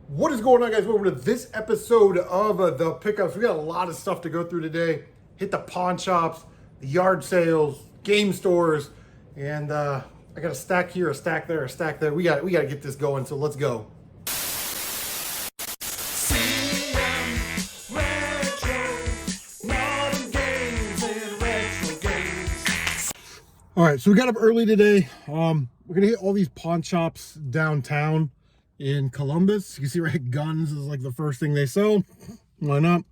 What is going on, guys? Welcome to this episode of The Pickups. We got a lot of stuff to go through today. Hit the pawn shops, the yard sales, game stores, and I got a stack here, a stack there, a stack there. We got to get this going, so let's go. All right, so we got up early today. We're gonna hit all these pawn shops downtown in Columbus. You can see right, guns is like the first thing they sell. Why not?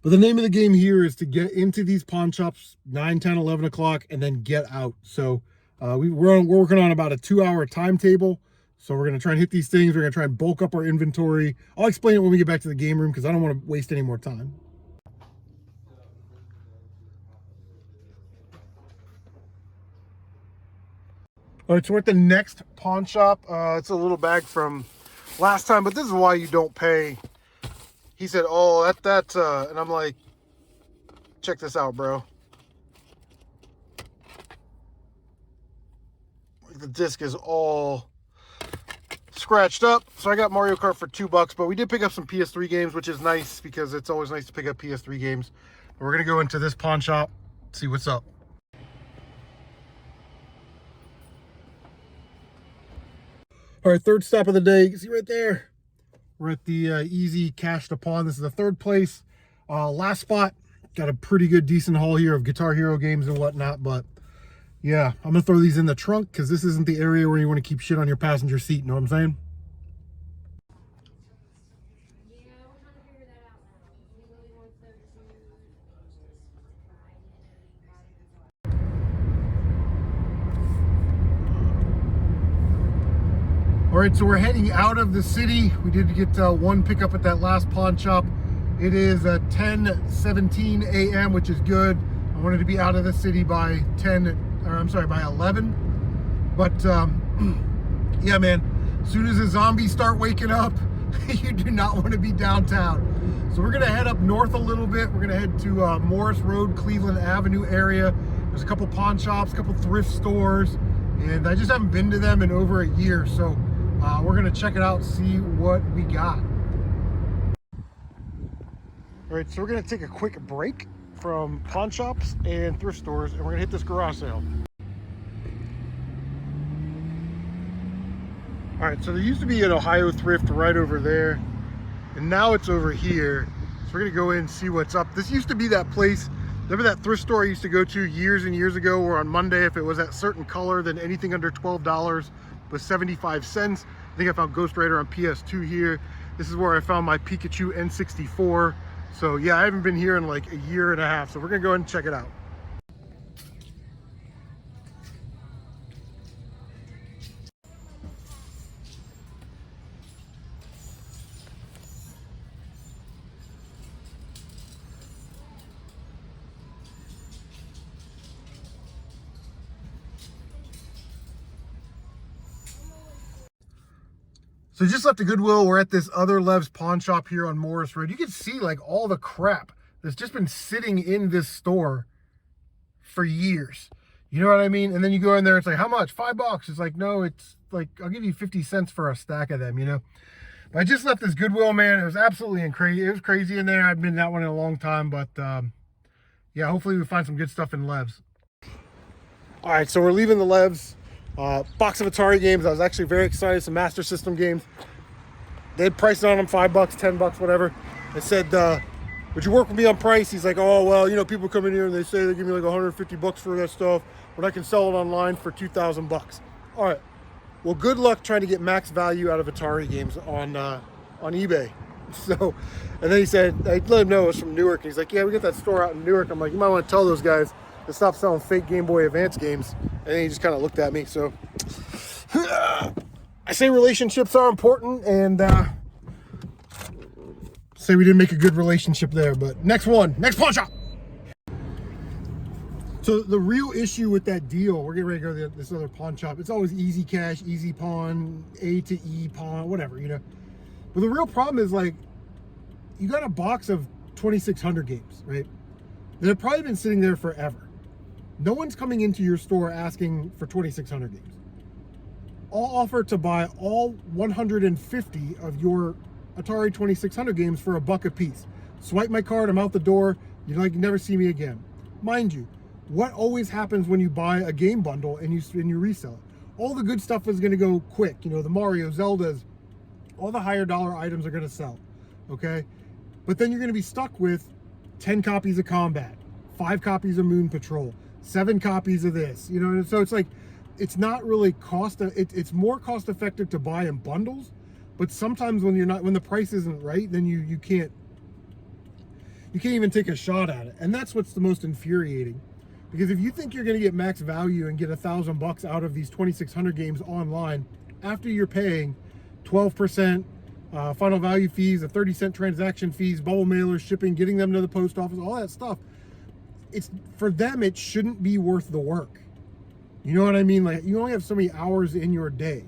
But the name of the game here is to get into these pawn shops 9, 10, 11 o'clock and then get out. So we're working on about a 2-hour timetable. So we're gonna try and hit these things. We're gonna try and bulk up our inventory. I'll explain it when we get back to the game room because I don't want to waste any more time. All right, so we're at the next pawn shop. It's a little bag from last time, but this is why you don't pay. He said, oh, and I'm like, check this out, bro. The disc is all scratched up. So I got Mario Kart for $2, but we did pick up some PS3 games, which is nice because it's always nice to pick up PS3 games. But we're gonna go into this pawn shop, see what's up. All right, third stop of the day. You can see right there. We're at the Easy Cash to Pawn. This is the third place. Last spot. Got a pretty good, decent haul here of Guitar Hero games and whatnot. But yeah, I'm going to throw these in the trunk because this isn't the area where you want to keep shit on your passenger seat. You know what I'm saying? All right, so we're heading out of the city. We did get one pickup at that last pawn shop. It is 10:17 a.m., which is good. I wanted to be out of the city by by 11. But yeah, man, as soon as the zombies start waking up, you do not want to be downtown. So we're gonna head up north a little bit. We're gonna head to Morris Road, Cleveland Avenue area. There's a couple pawn shops, a couple thrift stores, and I just haven't been to them in over a year. So we're gonna check it out, see what we got. All right, so we're gonna take a quick break from pawn shops and thrift stores, and we're gonna hit this garage sale. All right, so there used to be an Ohio Thrift right over there, and now it's over here. So we're gonna go in and see what's up. This used to be that place. Remember that thrift store I used to go to years and years ago, where on Monday, if it was that certain color, then anything under $12 was 75 cents. I think I found Ghost Rider on PS2 here. This is where I found my Pikachu N64. So yeah, I haven't been here in like a year and a half. So we're gonna go ahead and check it out. So just left the Goodwill. We're at this other Lev's pawn shop here on Morris Road. You can see like all the crap that's just been sitting in this store for years. You know what I mean? And then you go in there, it's like, how much? $5. It's like, no, it's like, I'll give you 50 cents for a stack of them, you know? But I just left this Goodwill, man. It was absolutely crazy. It was crazy in there. I've been in that one in a long time, but yeah, hopefully we find some good stuff in Lev's. All right, so we're leaving the Lev's. Box of Atari games. I was actually very excited. Some Master System games. They had priced on them, $5, $10, whatever. I said, would you work with me on price? He's like, oh, well, you know, people come in here and they say they give me like $150 for that stuff, but I can sell it online for $2,000. All right. Well, good luck trying to get max value out of Atari games on eBay. So, and then he said, I let him know it was from Newark. He's like, yeah, we got that store out in Newark. I'm like, you might want to tell those guys to stop selling fake Game Boy Advance games. And then he just kind of looked at me. So I say relationships are important, and say we didn't make a good relationship there. But next pawn shop. So the real issue with that deal, we're getting ready to go to this other pawn shop. It's always easy cash, easy pawn, A to E pawn, whatever, you know. But the real problem is, like, you got a box of 2,600 games, right? That have probably been sitting there forever. No one's coming into your store asking for 2,600 games. I'll offer to buy all 150 of your Atari 2600 games for $1 a piece. Swipe my card, I'm out the door, you never see me again. Mind you, what always happens when you buy a game bundle and you resell it? All the good stuff is gonna go quick. You know, the Mario, Zeldas, all the higher dollar items are gonna sell, okay? But then you're gonna be stuck with 10 copies of Combat, 5 copies of Moon Patrol, 7 copies of this, you know? And so it's like, it's not really it's more cost effective to buy in bundles, but sometimes when the price isn't right, then you can't even take a shot at it. And that's what's the most infuriating. Because if you think you're gonna get max value and get $1,000 out of these 2600 games online, after you're paying 12% final value fees, a 30-cent transaction fees, bubble mailers, shipping, getting them to the post office, all that stuff, for them, it shouldn't be worth the work. You know what I mean? Like, you only have so many hours in your day.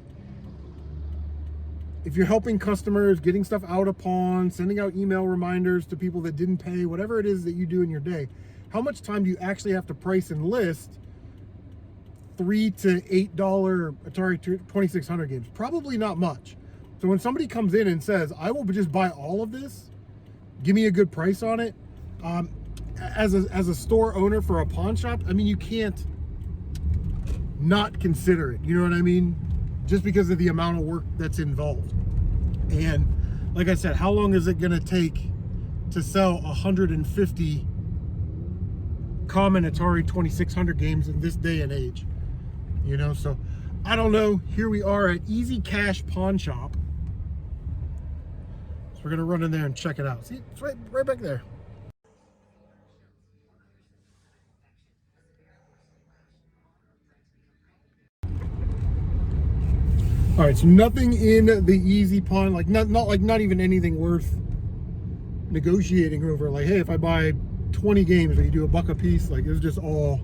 If you're helping customers, getting stuff out upon, sending out email reminders to people that didn't pay, whatever it is that you do in your day, how much time do you actually have to price and list $3 to $8 Atari 2600 games? Probably not much. So when somebody comes in and says, I will just buy all of this, give me a good price on it, as a store owner for a pawn shop, I mean, you can't not consider it, you know what I mean? Just because of the amount of work that's involved. And like I said, how long is it gonna take to sell 150 common Atari 2600 games in this day and age? You know, so I don't know. Here we are at Easy Cash Pawn Shop. So we're gonna run in there and check it out. See, it's right back there. All right, so nothing in the Easy Pawn, like not even anything worth negotiating over. Like, hey, if I buy 20 games, or you do $1 a piece, like, it was just all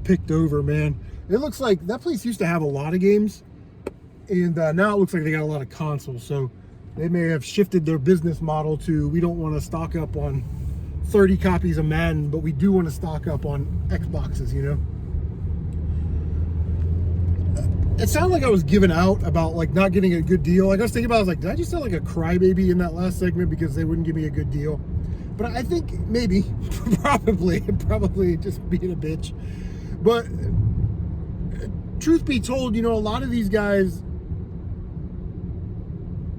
picked over, man. It looks like that place used to have a lot of games, and now it looks like they got a lot of consoles. So they may have shifted their business model to, we don't want to stock up on 30 copies of Madden, but we do want to stock up on Xboxes, you know? It sounded like I was giving out about like not getting a good deal. Like, I was thinking about, I was like, did I just sound like a crybaby in that last segment because they wouldn't give me a good deal? But I think maybe, probably just being a bitch. But truth be told, you know, a lot of these guys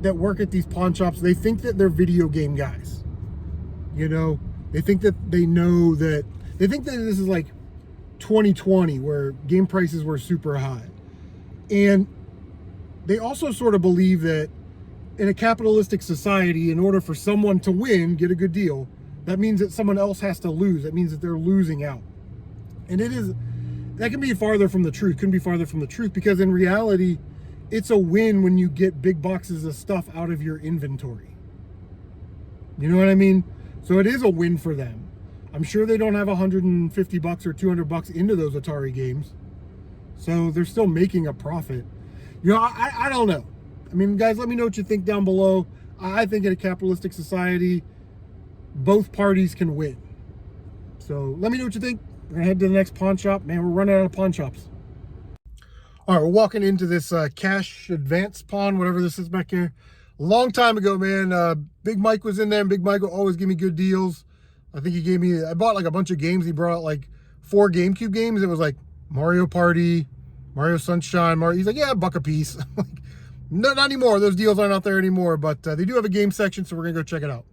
that work at these pawn shops, they think that they're video game guys. You know, they think that they know that, they think that this is like 2020 where game prices were super high. And they also sort of believe that in a capitalistic society, in order for someone to win, get a good deal, that means that someone else has to lose. That means that they're losing out. And that can be farther from the truth, couldn't be farther from the truth, because in reality, it's a win when you get big boxes of stuff out of your inventory. You know what I mean? So it is a win for them. I'm sure they don't have $150 or $200 into those Atari games. So they're still making a profit. You know, I don't know. I mean, guys, let me know what you think down below. I think in a capitalistic society, both parties can win. So let me know what you think. We're gonna head to the next pawn shop. Man, we're running out of pawn shops. All right, we're walking into this cash advance pawn, whatever this is back here. A long time ago, man. Big Mike was in there, and Big Mike will always give me good deals. I think he gave me, I bought like a bunch of games. He brought out like 4 GameCube games. It was like Mario Party, Mario Sunshine, Mario. He's like, yeah, $1 a piece. Like, no, not anymore. Those deals aren't out there anymore, but they do have a game section, so we're gonna go check it out.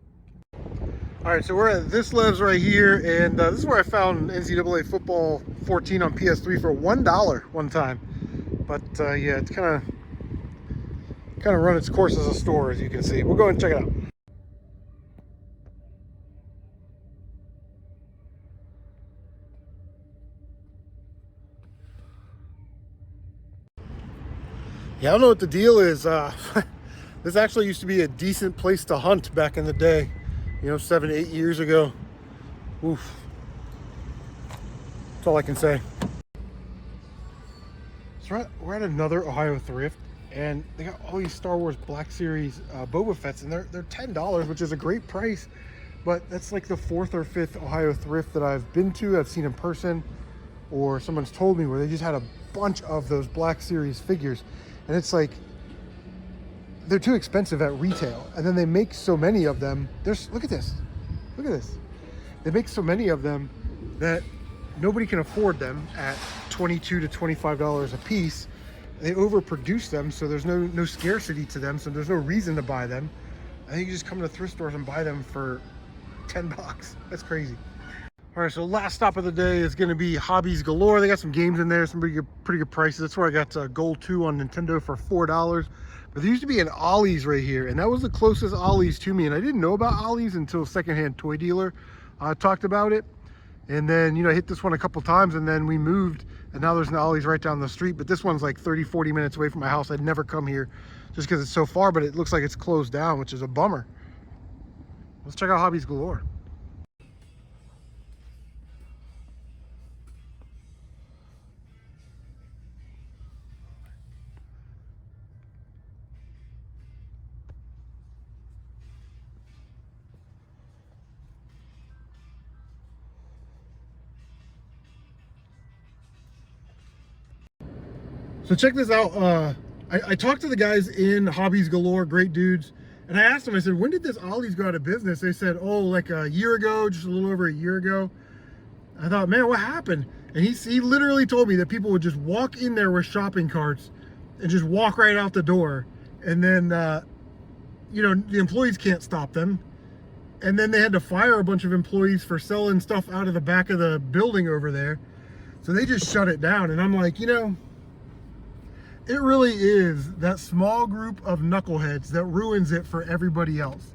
All right, so we're at This Lev's right here, and this is where I found NCAA Football 14 on PS3 for $1 one time. But yeah, it's kind of run its course as a store, as you can see. We'll go and check it out. Yeah, I don't know what the deal is. This actually used to be a decent place to hunt back in the day. You know, 7, 8 years ago. Oof. That's all I can say. So we're at another Ohio Thrift, and they got all these Star Wars Black Series Boba Fett's, and they're $10, which is a great price. But that's like the 4th or 5th Ohio Thrift that I've been to, I've seen in person, or someone's told me, where they just had a bunch of those Black Series figures, and it's like, they're too expensive at retail, and then they make so many of them. Look at this. Look at this. They make so many of them that nobody can afford them at $22 to $25 a piece. They overproduce them, so there's no scarcity to them, so there's no reason to buy them. I think you just come to thrift stores and buy them for 10 bucks. That's crazy. All right, so last stop of the day is going to be Hobbies Galore. They got some games in there, some pretty good prices. That's where I got Gold 2 on Nintendo for $4. But there used to be an Ollie's right here, and that was the closest Ollie's to me. And I didn't know about Ollie's until Secondhand Toy Dealer talked about it. And then, you know, I hit this one a couple times, and then we moved, and now there's an Ollie's right down the street. But this one's like 30, 40 minutes away from my house. I'd never come here just because it's so far, but it looks like it's closed down, which is a bummer. Let's check out Hobbies Galore. So check this out. I talked to the guys in Hobbies Galore, great dudes. And I asked them, I said, when did this Ollie's go out of business? They said, oh, like a year ago, just a little over a year ago. I thought, man, what happened? And he literally told me that people would just walk in there with shopping carts and just walk right out the door. And then, you know, the employees can't stop them. And then they had to fire a bunch of employees for selling stuff out of the back of the building over there. So they just shut it down. And I'm like, you know, it really is that small group of knuckleheads that ruins it for everybody else.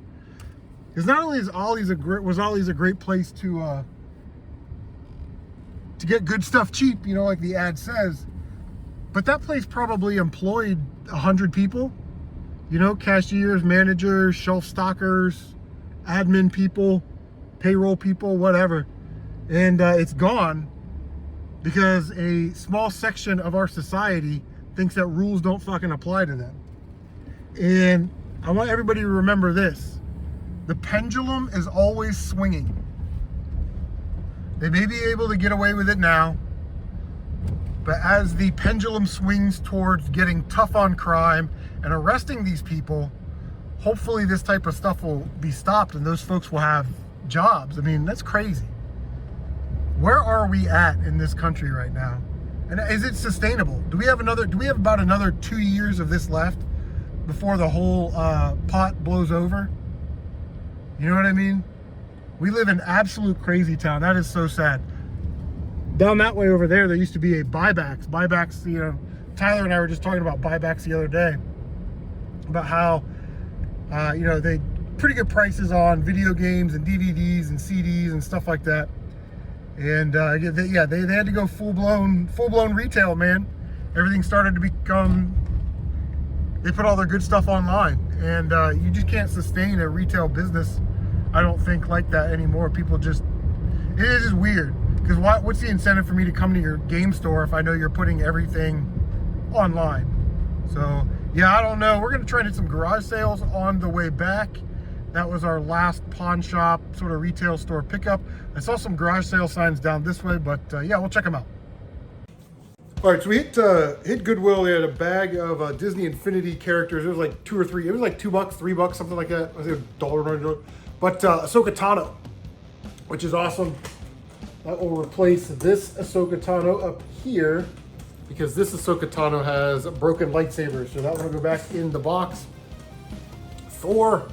Because not only was Ollie's a great place to get good stuff cheap, you know, like the ad says, but that place probably employed 100 people, you know, cashiers, managers, shelf stockers, admin people, payroll people, whatever. And it's gone because a small section of our society thinks that rules don't fucking apply to them. And I want everybody to remember this. The pendulum is always swinging. They may be able to get away with it now, but as the pendulum swings towards getting tough on crime and arresting these people, hopefully this type of stuff will be stopped and those folks will have jobs. I mean, that's crazy. Where are we at in this country right now? And is it sustainable? Do we have about another 2 years of this left before the whole pot blows over? You know what I mean? We live in absolute crazy town. That is so sad. Down that way over there used to be a buybacks. Buybacks, you know, Tyler and I were just talking about buybacks the other day. About how, you know, they pretty good prices on video games and DVDs and CDs and stuff like that. And they had to go full blown retail, man. Everything started to become, they put all their good stuff online, and you just can't sustain a retail business, I don't think, like that anymore. People just, it is just weird. Because what's the incentive for me to come to your game store if I know you're putting everything online? So yeah, I don't know. We're gonna try to do some garage sales on the way back. That was our last pawn shop, sort of retail store pickup. I saw some garage sale signs down this way, but yeah, we'll check them out. All right, so we hit Goodwill. They had a bag of Disney Infinity characters. It was like $2 or $3. It was like $2, $3, something like that. I think $1. But Ahsoka Tano, which is awesome. That will replace this Ahsoka Tano up here, because this Ahsoka Tano has broken lightsabers. So that one will go back in the box. Thor,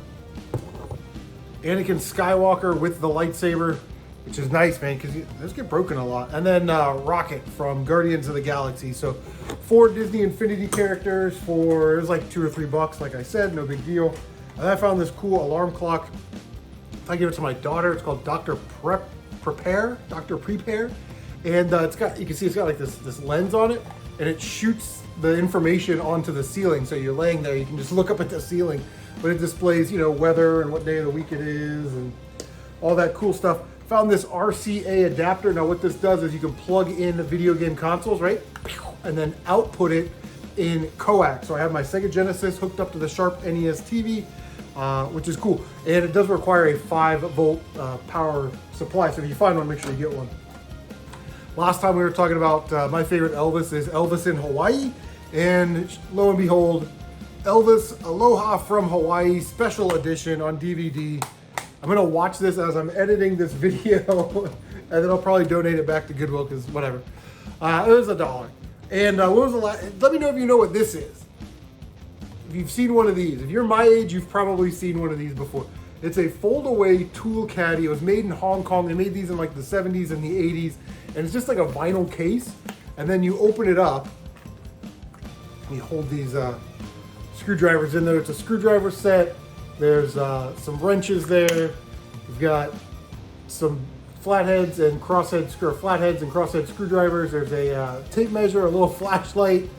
Anakin Skywalker with the lightsaber, which is nice, man, because those get broken a lot. And then Rocket from Guardians of the Galaxy. So 4 Disney Infinity characters for, it was like $2 or $3, like I said, no big deal. And I found this cool alarm clock. I gave it to my daughter. It's called Dr. Prepare. And it's got, you can see it's got like this lens on it, and it shoots the information onto the ceiling. So you're laying there, you can just look up at the ceiling, but it displays, you know, weather and what day of the week it is and all that cool stuff. Found this RCA adapter. Now what this does is you can plug in the video game consoles, right? And then output it in coax. So I have my Sega Genesis hooked up to the Sharp NES TV, which is cool. And it does require a 5-volt power supply. So if you find one, make sure you get one. Last time we were talking about my favorite Elvis is Elvis in Hawaii. And lo and behold, Elvis Aloha from Hawaii special edition on DVD. I'm gonna watch this as I'm editing this video and then I'll probably donate it back to Goodwill because whatever. It was $1. And what was the last? Let me know if you know what this is. If you've seen one of these. If you're my age, you've probably seen one of these before. It's a fold-away tool caddy. It was made in Hong Kong. They made these in like the 70s and the 80s. And it's just like a vinyl case. And then you open it up. You hold these screwdrivers in there. It's a screwdriver set. There's some wrenches there. You've got some flatheads and crosshead screwdrivers. There's a tape measure, a little flashlight,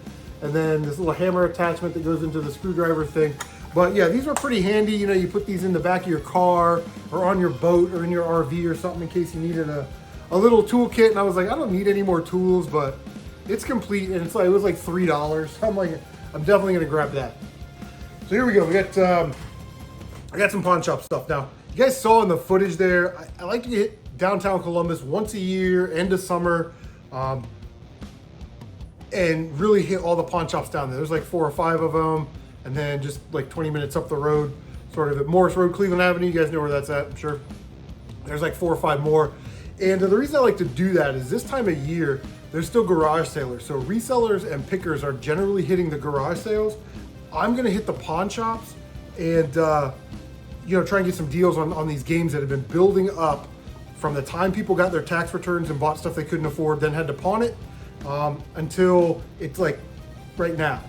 and then this little hammer attachment that goes into the screwdriver thing. But yeah, these are pretty handy. You know, you put these in the back of your car or on your boat or in your RV or something in case you needed a little tool kit. And I was like, I don't need any more tools, but it's complete. And it was like $3. So I'm like, I'm definitely gonna grab that. So here we go. We got I got some pawn shop stuff. Now, you guys saw in the footage there, I like to hit downtown Columbus once a year, end of summer, and really hit all the pawn shops down there. There's like 4 or 5 of them, and then just like 20 minutes up the road, sort of at Morris Road, Cleveland Avenue. You guys know where that's at, I'm sure. There's like 4 or 5 more. And the reason I like to do that is this time of year, there's still garage salers. So resellers and pickers are generally hitting the garage sales. I'm gonna hit the pawn shops and you know, try and get some deals on these games that have been building up from the time people got their tax returns and bought stuff they couldn't afford, then had to pawn it, until it's like right now,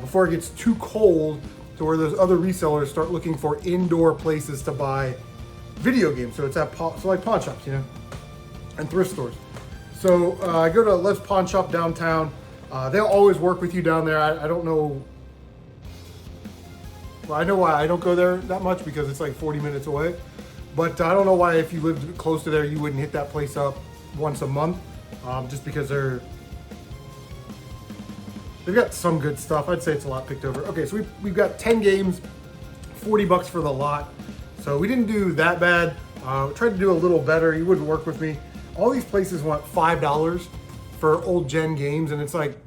before it gets too cold to where those other resellers start looking for indoor places to buy video games. So it's at like pawn shops, you know, and thrift stores. So I go to Lev's Pawn Shop downtown. They'll always work with you down there. I don't know. Well, I know why I don't go there that much because it's like 40 minutes away. But I don't know why if you lived close to there, you wouldn't hit that place up once a month. Just because they've got some good stuff. I'd say it's a lot picked over. Okay, so we've got 10 games, $40 for the lot. So we didn't do that bad. Tried to do a little better. You wouldn't work with me. All these places want $5 for old gen games. And it's like,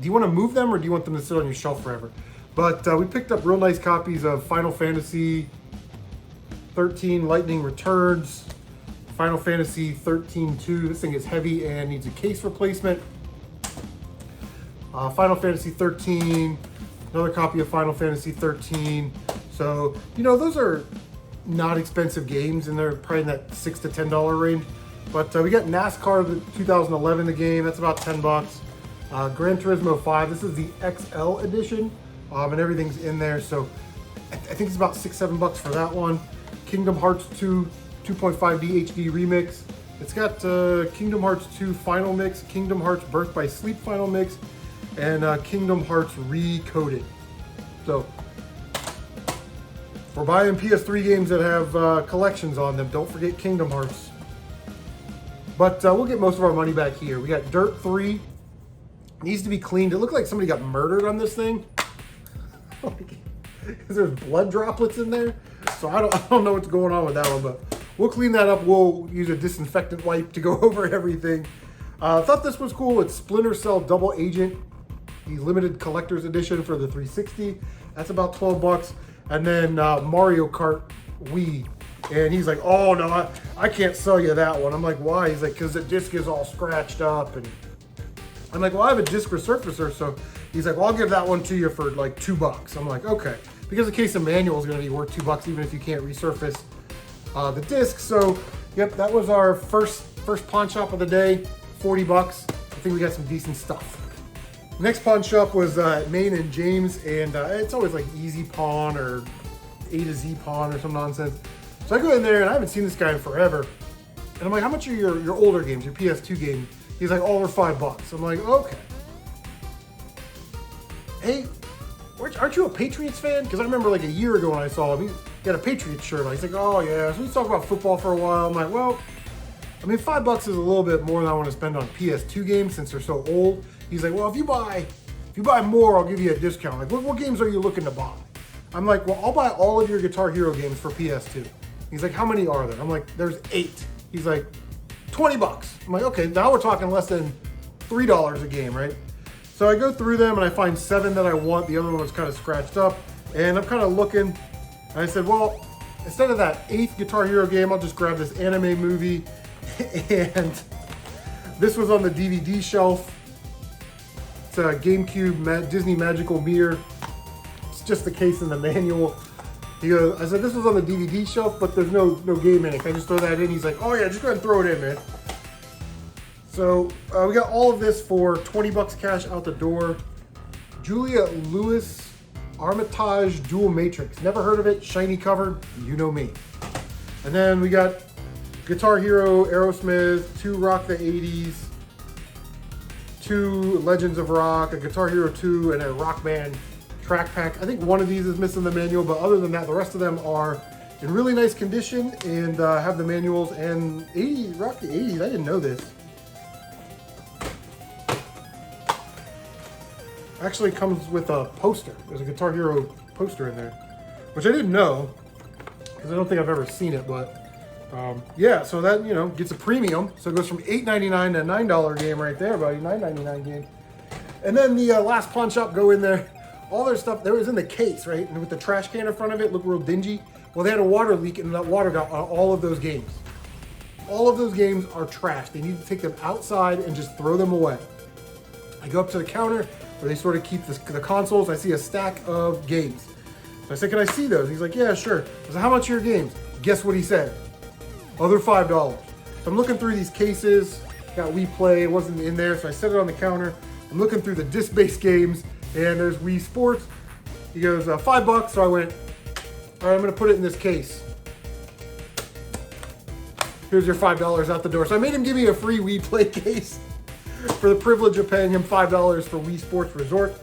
do you want to move them or do you want them to sit on your shelf forever? But we picked up real nice copies of Final Fantasy 13 Lightning Returns, Final Fantasy 13-2. This thing is heavy and needs a case replacement. Final Fantasy 13, another copy of Final Fantasy 13. So, you know, those are not expensive games and they're probably in that $6 to $10 range. But we got NASCAR the 2011, the game, that's about $10. Gran Turismo 5, this is the XL edition. And everything's in there, so I think it's about $6, $7 for that one. Kingdom Hearts 2 2.5D HD remix. It's got Kingdom Hearts 2 Final Mix, Kingdom Hearts Birth by Sleep Final Mix, and Kingdom Hearts Recoded. So if we're buying PS3 games that have collections on them, don't forget Kingdom Hearts. But we'll get most of our money back here. We got Dirt 3. Needs to be cleaned. It looked like somebody got murdered on this thing. Because there's blood droplets in there. So I don't know what's going on with that one, but we'll clean that up. We'll use a disinfectant wipe to go over everything. Thought this was cool. It's Splinter Cell Double Agent, the limited collector's edition for the 360. That's about $12. And then Mario Kart Wii. And he's like, oh no, I can't sell you that one. I'm like, why? He's like, because the disc is all scratched up. And I'm like, well, I have a disc resurfacer, so he's like, well, I'll give that one to you for like $2. I'm like, okay. Because the case of manual is going to be worth $2 even if you can't resurface the disc. So, yep, that was our first pawn shop of the day, $40. I think we got some decent stuff. Next pawn shop was Main and James, and it's always like Easy Pawn or A to Z Pawn or some nonsense. So I go in there, and I haven't seen this guy in forever. And I'm like, how much are your older games, your PS2 games? He's like, all are $5. I'm like, okay. Hey, aren't you a Patriots fan? Because I remember like a year ago when I saw him, he had a Patriots shirt on. He's like, oh yeah, so we talk about football for a while. I'm like, well, I mean, $5 is a little bit more than I want to spend on PS2 games since they're so old. He's like, well, if you buy more, I'll give you a discount. Like, what games are you looking to buy? I'm like, well, I'll buy all of your Guitar Hero games for PS2. He's like, how many are there? I'm like, there's 8. He's like, 20 bucks. I'm like, okay, now we're talking less than $3 a game, right? So I go through them and I find 7 that I want. The other one was kind of scratched up. And I'm kind of looking, and I said, well, instead of that 8th Guitar Hero game, I'll just grab this anime movie. And this was on the DVD shelf. It's a GameCube Disney Magical Mirror. It's just the case in the manual. He goes, I said, this was on the DVD shelf, but there's no game in it. Can I just throw that in? He's like, oh yeah, just go ahead and throw it in, man. So we got all of this for 20 bucks cash out the door. Julia Lewis Armitage Dual Matrix. Never heard of it. Shiny cover. You know me. And then we got Guitar Hero, Aerosmith, 2 Rock the 80s, 2 Legends of Rock, a Guitar Hero 2, and a Rock Band track pack. I think one of these is missing the manual, but other than that, the rest of them are in really nice condition and have the manuals. And Rock the 80s, I didn't know this. Actually comes with a poster. There's a Guitar Hero poster in there, which I didn't know because I don't think I've ever seen it, but yeah, so that, you know, gets a premium. So it goes from $8.99 to a $9 game right there, buddy. $9.99 game. And then the last pawn shop, go in there. All their stuff, there was in the case, right? And with the trash can in front of it, looked real dingy. Well, they had a water leak and that water got on all of those games. All of those games are trash. They need to take them outside and just throw them away. I go up to the counter where they sort of keep the consoles. I see a stack of games. So I said, can I see those? He's like, yeah, sure. I said, how much are your games? Guess what he said? Oh, they're $5. So I'm looking through these cases. Got Wii Play, it wasn't in there, so I set it on the counter. I'm looking through the disc-based games, and there's Wii Sports. He goes, $5. So I went, all right, I'm gonna put it in this case. Here's your $5 out the door. So I made him give me a free Wii Play case for the privilege of paying him $5 for Wii Sports Resort.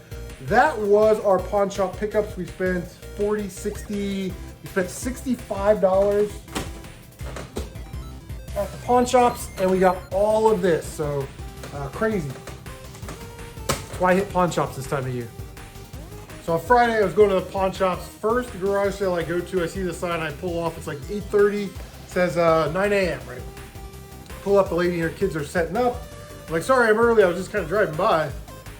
That was our pawn shop pickups. We spent $40, $60, we spent $65 at the pawn shops, and we got all of this. So crazy. That's why I hit pawn shops this time of year. So on Friday, I was going to the pawn shops. First garage sale I go to, I see the sign, I pull off. It's like 8:30. It says 9 a.m. right? Pull up, the lady and her kids are setting up. I'm like, sorry, I'm early. I was just kind of driving by,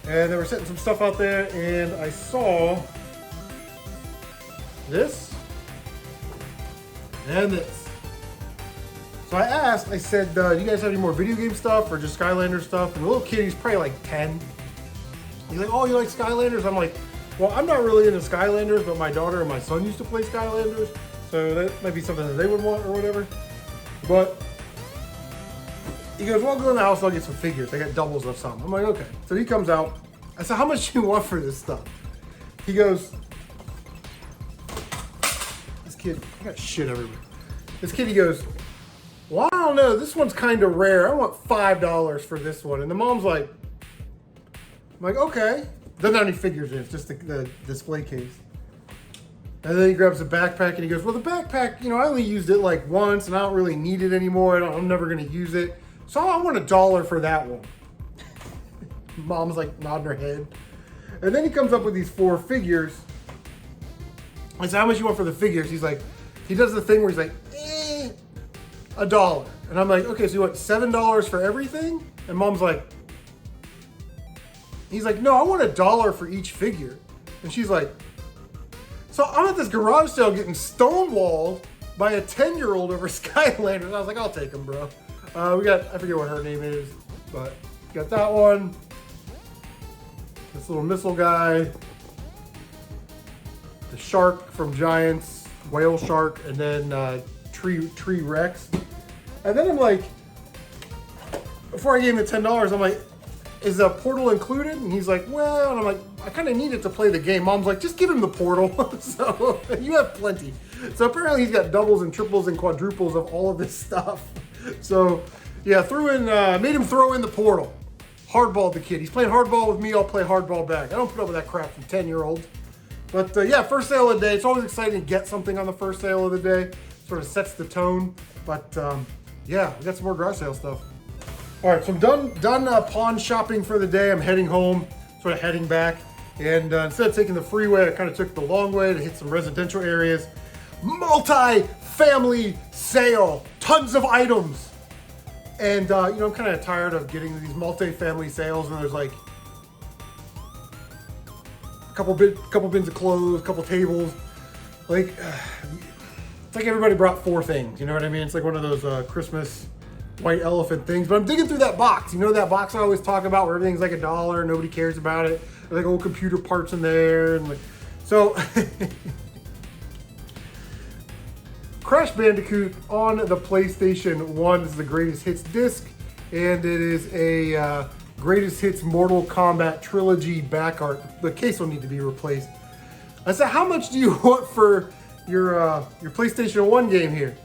and they were setting some stuff out there, and I saw this and this. So I asked, I said, do you guys have any more video game stuff or just Skylanders stuff? And the little kid, he's probably like 10. He's like, oh, you like Skylanders? I'm like, well, I'm not really into Skylanders, but my daughter and my son used to play Skylanders, so that might be something that they would want or whatever. But he goes, well, I'll go in the house, I'll get some figures. They got doubles of something. I'm like, okay. So he comes out. I said, how much do you want for this stuff? He goes, this kid, I got shit everywhere. This kid, he goes, well, I don't know, this one's kind of rare. I want $5 for this one. And the mom's like, I'm like, okay. Doesn't have any figures in it, it's just the display case. And then he grabs a backpack and he goes, well, the backpack, you know, I only used it like once and I don't really need it anymore. I'm never gonna use it. So I want $1 for that one. Mom's like nodding her head. And then he comes up with these 4 figures. I said, how much you want for the figures? He's like, he does the thing where he's like, $1. And I'm like, okay, so you want $7 for everything? And mom's like, he's like, no, I want $1 for each figure. And she's like, so I'm at this garage sale getting stonewalled by a 10-year-old over Skylanders. I was like, I'll take them, bro. We got, I forget what her name is, but got that one. This little missile guy. The shark from Giants, whale shark, and then Tree Rex. And then I'm like, before I gave him the $10, I'm like, is the portal included? And he's like, well, and I'm like, I kind of need it to play the game. Mom's like, just give him the portal. So you have plenty. So apparently he's got doubles and triples and quadruples of all of this stuff. So yeah, made him throw in the portal. Hardballed the kid. He's playing hardball with me, I'll play hardball back. I don't put up with that crap from 10-year-olds. But yeah, first sale of the day. It's always exciting to get something on the first sale of the day. Sort of sets the tone. But yeah, we got some more garage sale stuff. All right, so I'm done pawn shopping for the day. I'm heading home, sort of heading back. And instead of taking the freeway, I kind of took the long way to hit some residential areas. Multi-family sale, tons of items. And, you know, I'm kind of tired of getting these multi-family sales and there's like a couple bins of clothes, a couple tables. Like, it's like everybody brought 4 things, you know what I mean? It's like one of those Christmas white elephant things. But I'm digging through that box. You know that box I always talk about where everything's like $1, nobody cares about it. There's like old computer parts in there. And like, so, Crash Bandicoot on the PlayStation 1 is the greatest hits disc, and it is a greatest hits Mortal Kombat trilogy back art. The case will need to be replaced. I said, how much do you want for your PlayStation 1 game here?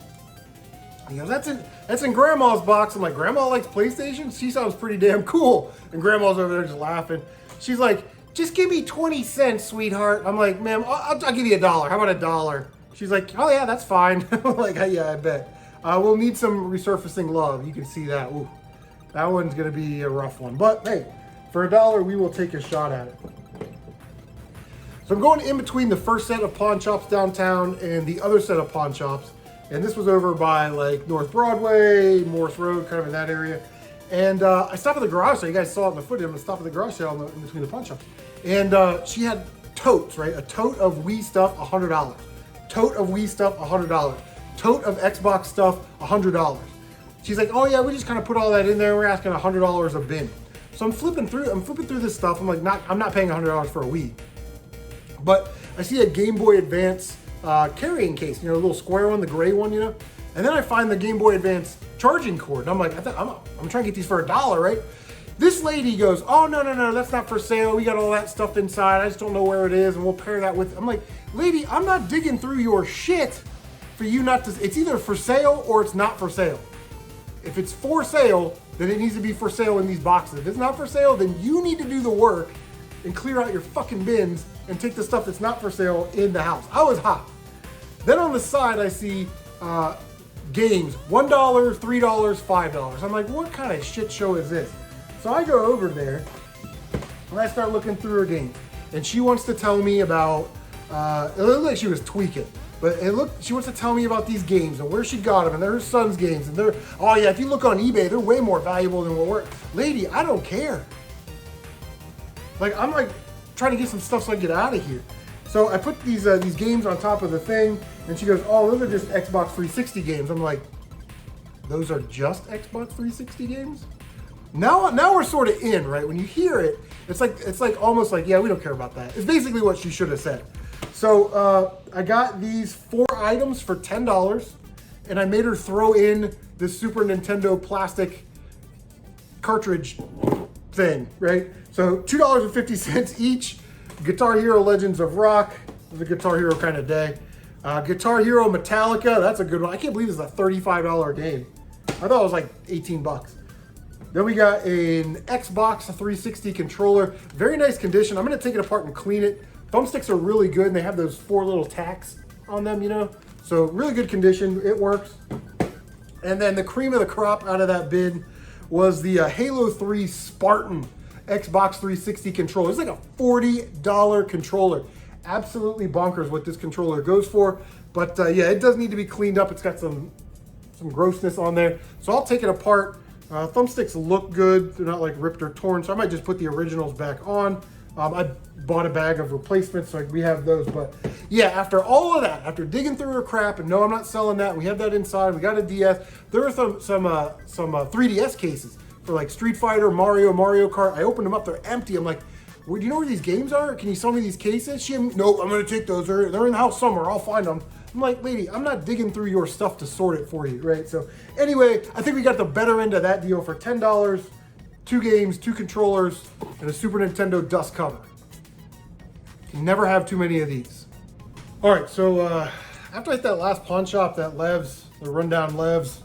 He goes, that's in Grandma's box. I'm like, Grandma likes PlayStation? She sounds pretty damn cool. And Grandma's over there just laughing. She's like, just give me 20 cents, sweetheart. I'm like, ma'am, I'll give you $1. How about $1? She's like, oh yeah, that's fine. I'm like, yeah, I bet. We'll need some resurfacing love. You can see that. Ooh, that one's gonna be a rough one. But hey, for $1, we will take a shot at it. So I'm going in between the first set of pawn shops downtown and the other set of pawn shops. And this was over by like North Broadway, Morris Road, kind of in that area. And I stopped at the garage sale. You guys saw it in the footage. I'm gonna stop at the garage sale in between the pawn shops. And she had totes, right? A tote of Wii stuff, $100. Tote of Wii stuff, $100. Tote of Xbox stuff, $100. She's like, oh yeah, we just kind of put all that in there. We're asking $100 a bin. So I'm flipping through this stuff. I'm like, I'm not paying $100 for a Wii. But I see a Game Boy Advance carrying case, you know, a little square one, the gray one, you know. And then I find the Game Boy Advance charging cord. And I'm like, I'm trying to get these for $1, right? This lady goes, oh, no, that's not for sale. We got all that stuff inside. I just don't know where it is, and we'll pair that with. I'm like, lady, I'm not digging through your shit for you not to. It's either for sale or it's not for sale. If it's for sale, then it needs to be for sale in these boxes. If it's not for sale, then you need to do the work and clear out your fucking bins and take the stuff that's not for sale in the house. I was hot. Then on the side, I see games, $1, $3, $5. I'm like, what kind of shit show is this? So I go over there and I start looking through her game. And she wants to tell me about, it looked like she was tweaking, but she wants to tell me about these games and where she got them, and they're her son's games. And they're, oh yeah, if you look on eBay, they're way more valuable than what we're, lady, I don't care. Like, I'm like trying to get some stuff so I can get out of here. So I put these games on top of the thing, and she goes, oh, those are just Xbox 360 games. I'm like, those are just Xbox 360 games? Now we're sort of in, right? When you hear it, it's like almost like, yeah, we don't care about that. It's basically what she should have said. So I got these 4 items for $10, and I made her throw in this Super Nintendo plastic cartridge thing, right? So $2.50 each. Guitar Hero Legends of Rock. It was a Guitar Hero kind of day. Guitar Hero Metallica, that's a good one. I can't believe this is a $35 game. I thought it was like 18 bucks. Then we got an Xbox 360 controller. Very nice condition. I'm gonna take it apart and clean it. Thumbsticks are really good, and they have those 4 little tacks on them, you know? So really good condition, it works. And then the cream of the crop out of that bin was the Halo 3 Spartan Xbox 360 controller. It's like a $40 controller. Absolutely bonkers what this controller goes for. But yeah, it does need to be cleaned up. It's got some grossness on there. So I'll take it apart. Thumbsticks look good. They're not like ripped or torn. So I might just put the originals back on. I bought a bag of replacements, so we have those. But yeah, after all of that, after digging through her crap, and no, I'm not selling that. We have that inside. We got a DS. There were some 3DS cases for like Street Fighter, Mario Kart. I opened them up. They're empty. I'm like, do you know where these games are? Can you sell me these cases? Nope, I'm going to take those. They're in the house somewhere. I'll find them. I'm like, lady, I'm not digging through your stuff to sort it for you, right? So anyway, I think we got the better end of that deal for $10. 2 games, 2 controllers, and a Super Nintendo dust cover. You never have too many of these. All right, so after I hit that last pawn shop, that Levs, the rundown Levs,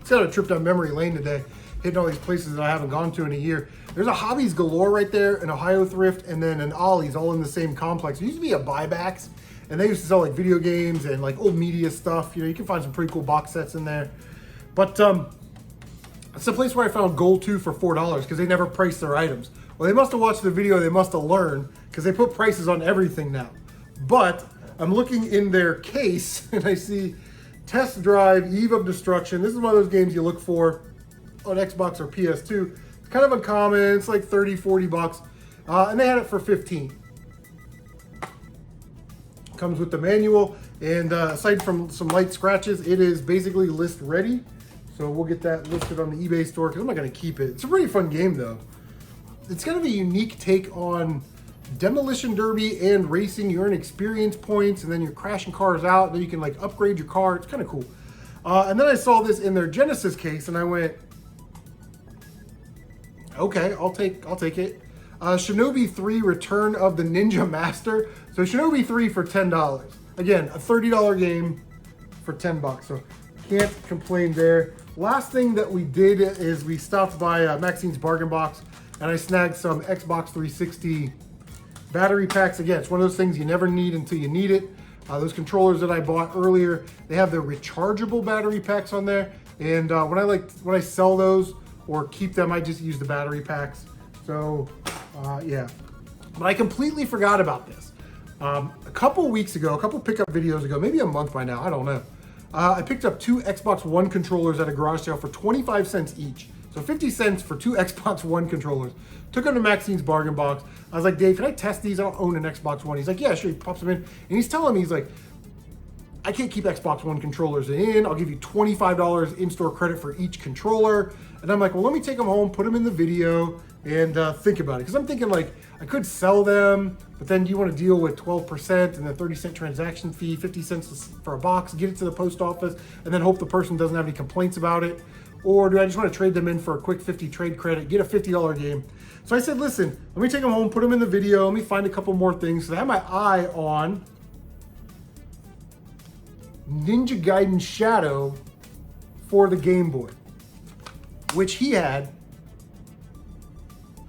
it's got a trip down memory lane today, hitting all these places that I haven't gone to in a year. There's a Hobbies Galore right there, an Ohio Thrift, and then an Ollie's all in the same complex. It used to be a buybacks, and they used to sell like video games and like old media stuff. You know, you can find some pretty cool box sets in there. But it's a place where I found Gold 2 for $4 because they never priced their items. Well, they must have watched the video, they must have learned, because they put prices on everything now. But I'm looking in their case and I see Test Drive, Eve of Destruction. This is one of those games you look for on Xbox or PS2. It's kind of uncommon. It's like 30, 40 bucks. And they had it for 15. Comes with the manual, and aside from some light scratches, it is basically list ready. So we'll get that listed on the eBay store because I'm not going to keep it. It's a pretty fun game though. It's kind of a unique take on demolition derby and racing. You earn experience points, and then you're crashing cars out. And then you can like upgrade your car. It's kind of cool. And then I saw this in their Genesis case, and I went, okay, I'll take it. Shinobi 3 Return of the Ninja Master. So Shinobi 3 for $10. Again, a $30 game for 10 bucks. So can't complain there. Last thing that we did is we stopped by Maxine's Bargain Box, and I snagged some Xbox 360 battery packs. Again, it's one of those things you never need until you need it. Those controllers that I bought earlier, they have the rechargeable battery packs on there. And when I sell those or keep them, I just use the battery packs. So yeah, but I completely forgot about this. A couple weeks ago, a couple pickup videos ago, maybe a month by now, I don't know. I picked up 2 Xbox One controllers at a garage sale for 25 cents each. So 50 cents for 2 Xbox One controllers. Took them to Maxine's Bargain Box. I was like, Dave, can I test these? I don't own an Xbox One. He's like, yeah, sure. He pops them in. And he's telling me, he's like, I can't keep Xbox One controllers in. I'll give you $25 in-store credit for each controller. And I'm like, well, let me take them home, put them in the video, and think about it. Because I'm thinking, like, I could sell them, but then you want to deal with 12% and then 30-cent transaction fee, 50 cents for a box, get it to the post office, and then hope the person doesn't have any complaints about it. Or do I just want to trade them in for a quick 50 trade credit, get a $50 game? So I said, listen, let me take them home, put them in the video, let me find a couple more things. So I have my eye on Ninja Gaiden Shadow for the Game Boy, which he had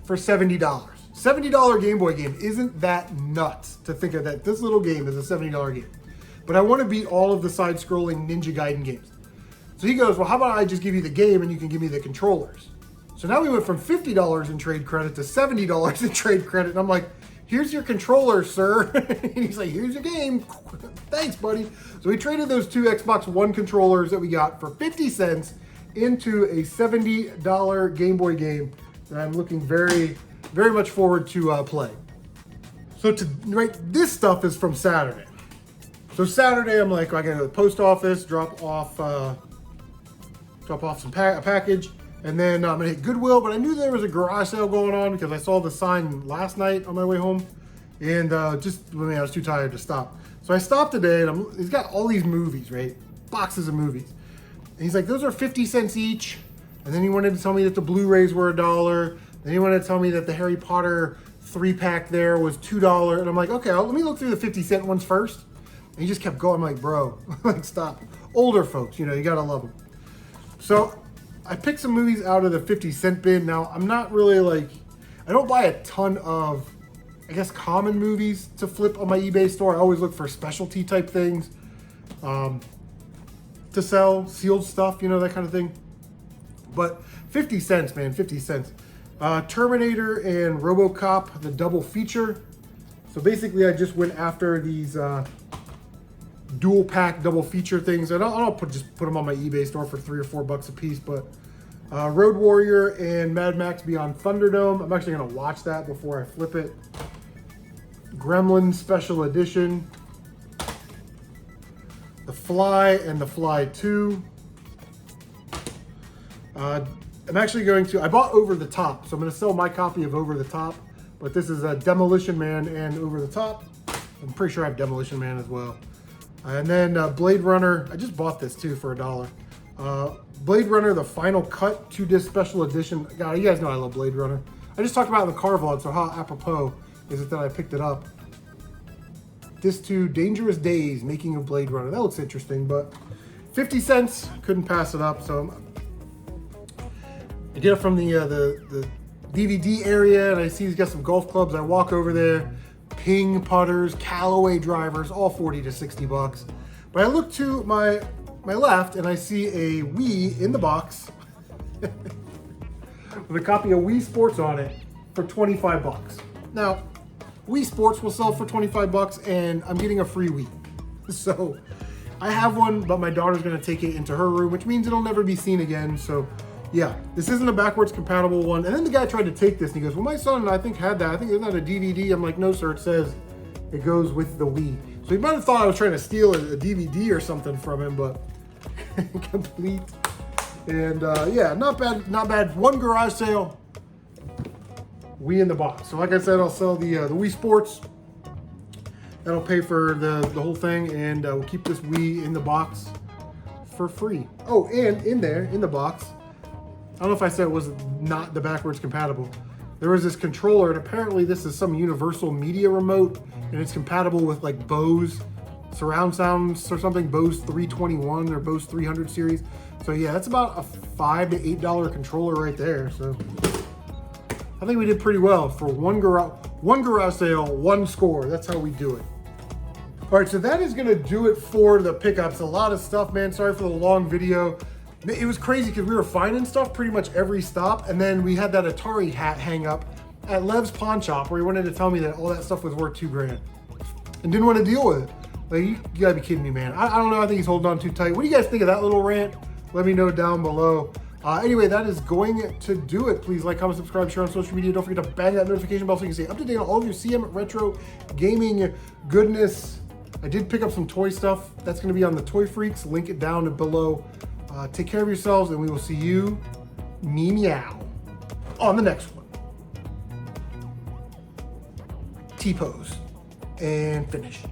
for $70. $70 Game Boy game. Isn't that nuts to think of that? This little game is a $70 game. But I want to beat all of the side-scrolling Ninja Gaiden games. So he goes, well, how about I just give you the game and you can give me the controllers? So now we went from $50 in trade credit to $70 in trade credit. And I'm like, here's your controller, sir. And he's like, here's your game. Thanks, buddy. So we traded those 2 Xbox One controllers that we got for 50 cents into a $70 Game Boy game that I'm looking very, very much forward to playing. So this stuff is from Saturday. So Saturday, I'm like, I gotta go to the post office, drop off some a package, and then I'm gonna hit Goodwill. But I knew there was a garage sale going on because I saw the sign last night on my way home, and I was too tired to stop. So I stopped today, and he's got all these movies, right? Boxes of movies. And he's like, those are 50 cents each. And then he wanted to tell me that the Blu-rays were $1. Then he wanted to tell me that the Harry Potter 3-pack there was $2. And I'm like, okay, let me look through the 50-cent ones first. And he just kept going. I'm like, bro, like, stop. Older folks, you gotta love them. So I picked some movies out of the 50-cent bin. Now, I'm not really I don't buy a ton of, I guess, common movies to flip on my eBay store. I always look for specialty type things to sell, sealed stuff, that kind of thing. But 50 cents, man, 50 cents. Terminator and RoboCop, the double feature. So basically, I just went after these dual pack double feature things, and I'll just put them on my eBay store for $3 or $4 a piece. But Road Warrior and Mad Max Beyond Thunderdome. I'm actually gonna watch that before I flip it. Gremlins Special Edition. The Fly and The Fly 2. I'm actually I bought Over the Top, so I'm going to sell my copy of Over the Top, but this is a Demolition Man and Over the Top. I'm pretty sure I have Demolition Man as well. And then Blade Runner, I just bought this too for $1. Blade Runner, the Final Cut 2-disc Special Edition. God, you guys know I love Blade Runner. I just talked about it in the car vlog, so how apropos is it that I picked it up? Disc 2, Dangerous Days, Making of Blade Runner. That looks interesting, but 50 cents, couldn't pass it up, so I get it from the DVD area, and I see he's got some golf clubs. I walk over there, Ping putters, Callaway drivers, all 40 to 60 bucks. But I look to my left, and I see a Wii in the box with a copy of Wii Sports on it for 25 bucks. Now, Wii Sports will sell for 25 bucks, and I'm getting a free Wii. So I have one, but my daughter's gonna take it into her room, which means it'll never be seen again. So Yeah, this isn't a backwards compatible one. And then the guy tried to take this and he goes, well, my son, I think, had that. I think isn't that a DVD? I'm like, no, sir, it says it goes with the Wii. So he might have thought I was trying to steal a DVD or something from him, but complete. And yeah, not bad, not bad. One garage sale, Wii in the box. So like I said, I'll sell the Wii Sports. That'll pay for the whole thing, and we'll keep this Wii in the box for free. Oh, and in there, in the box, I don't know if I said it was not the backwards compatible. There was this controller, and apparently this is some universal media remote, and it's compatible with like Bose surround sounds or something, Bose 321 or Bose 300 series. So yeah, that's about a $5 to $8 controller right there. So I think we did pretty well for one garage sale, one score. That's how we do it. All right, so that is gonna do it for the pickups. A lot of stuff, man. Sorry for the long video. It was crazy because we were finding stuff pretty much every stop, and then we had that Atari hat hang up at Lev's Pawn Shop where he wanted to tell me that all that stuff was worth $2 grand and didn't want to deal with it. Like, you gotta be kidding me, man. I don't know, I think he's holding on too tight. What do you guys think of that little rant? Let me know down below. Anyway, that is going to do it. Please like, comment, subscribe, share on social media. Don't forget to bang that notification bell so you can stay up to date on all of your CM Retro gaming goodness. I did pick up some toy stuff. That's gonna be on the Toy Freaks. Link it down below. Take care of yourselves, and we will see you, meow, on the next one. T-pose and finish.